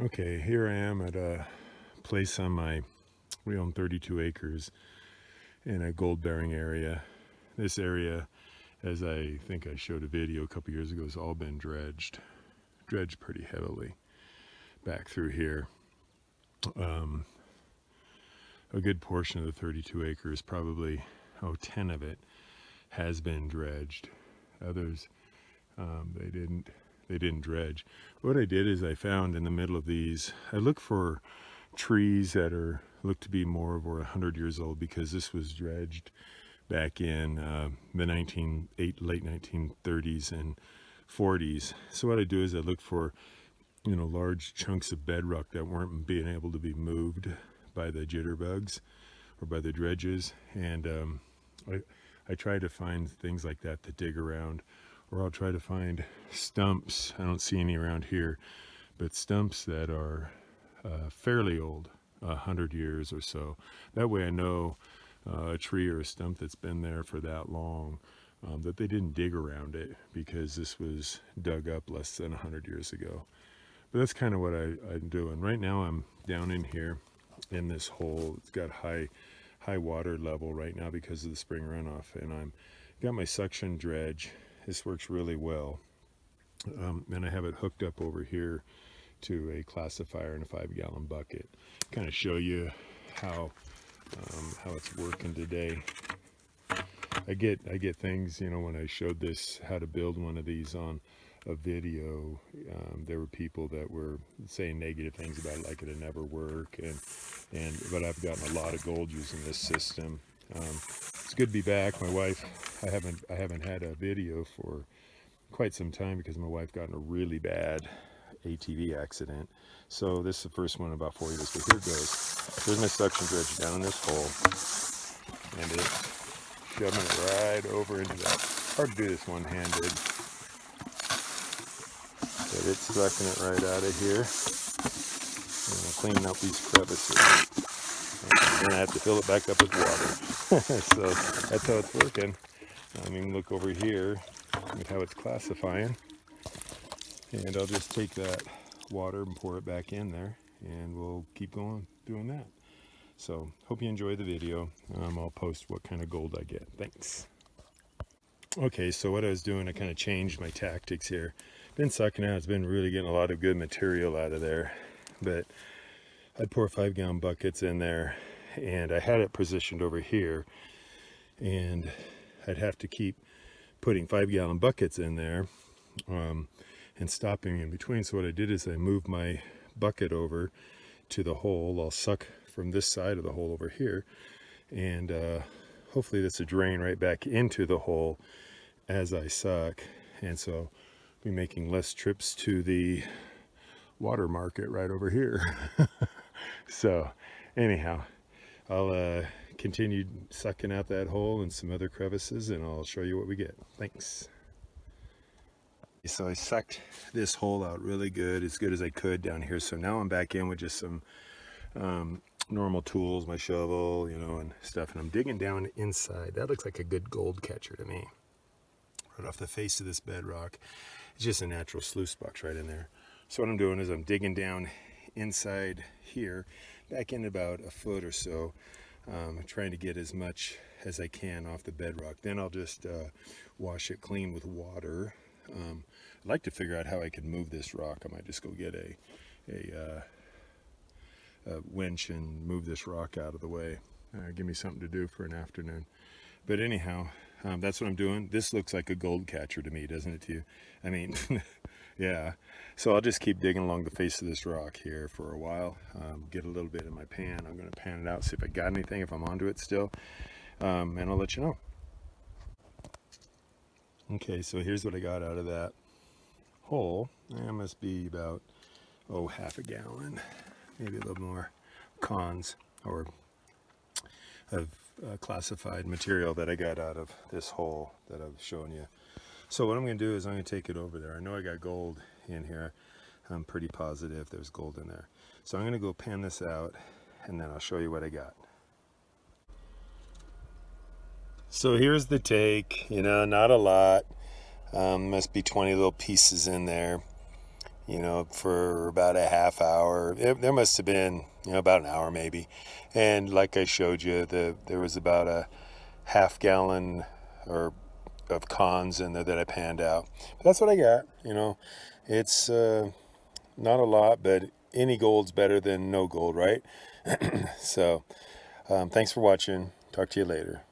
Okay, here I am at a place we own 32 acres in a gold bearing area. This area, as I think I showed a video a couple years ago, has all been dredged pretty heavily back through here. A good portion of the 32 acres, probably 10 of it, has been dredged. Others, they didn't dredge. What I did is I found in the middle of these, I look for trees that look to be more over 100 years old, because this was dredged back in the late 1930s and 40s. So what I do is I look for large chunks of bedrock that weren't being able to be moved by the jitterbugs or by the dredges, and I try to find things like that to dig around, or I'll try to find stumps. I don't see any around here, but stumps that are fairly old, 100 years or so. That way I know a tree or a stump that's been there for that long, that they didn't dig around it, because this was dug up less than 100 years ago. But that's kind of what I'm doing. Right now I'm down in here in this hole. It's got high water level right now because of the spring runoff, and I'm got my suction dredge. This works really well, and I have it hooked up over here to a classifier in a 5-gallon bucket. Kind of show you how it's working today. I get things, when I showed this, how to build one of these on a video, there were people that were saying negative things about it, like it'd never work, but I've gotten a lot of gold using this system. It's good to be back. My wife, I haven't had a video for quite some time, because my wife got in a really bad ATV accident. So this is the first one in about 4 years, but here it goes. There's my suction dredge down in this hole, and it's shoving it right over into that. Hard to do this one-handed, but it's sucking it right out of here. And cleaning out these crevices. And then I have to fill it back up with water. So that's how it's working. I mean, look over here at how it's classifying. And I'll just take that water and pour it back in there, and we'll keep going doing that. So hope you enjoy the video. I'll post what kind of gold I get. Thanks. Okay, so what I was doing, I kind of changed my tactics here. Been sucking out. It's been really getting a lot of good material out of there, but I'd pour 5-gallon buckets in there, and I had it positioned over here, and I'd have to keep putting 5-gallon buckets in there and stopping in between. So what I did is I moved my bucket over to the hole. I'll suck from this side of the hole over here, and hopefully that's a drain right back into the hole as I suck, and so I'll be making less trips to the water market right over here. So anyhow, I'll continue sucking out that hole and some other crevices, and I'll show you what we get. Thanks. So I sucked this hole out really good as I could down here. So now I'm back in with just some normal tools, my shovel, and stuff, and I'm digging down inside. That looks like a good gold catcher to me. Right off the face of this bedrock. It's just a natural sluice box right in there. So what I'm doing is I'm digging down inside here, back in about a foot or so. I'm trying to get as much as I can off the bedrock. Then I'll just wash it clean with water. I'd like to figure out how I can move this rock. I might just go get a winch and move this rock out of the way. Give me something to do for an afternoon. But anyhow, that's what I'm doing. This looks like a gold catcher to me, doesn't it to you? I mean, yeah. So I'll just keep digging along the face of this rock here for a while. Get a little bit in my pan. I'm going to pan it out, see if I got anything, if I'm onto it still. And I'll let you know. Okay, so here's what I got out of that hole. That must be about, half a gallon, maybe a little more cons or of classified material that I got out of this hole that I've shown you. So what I'm going to do is I'm going to take it over there. I know I got gold in here. I'm pretty positive there's gold in there. So I'm going to go pan this out, and then I'll show you what I got. So here's the take, not a lot. Must be 20 little pieces in there. you know, for about a half hour. There must have been, you know, about an hour maybe. And like I showed you, there was about a half gallon or of cons in there that I panned out. But that's what I got. You know, it's not a lot, but any gold's better than no gold, right? So thanks for watching. Talk to you later.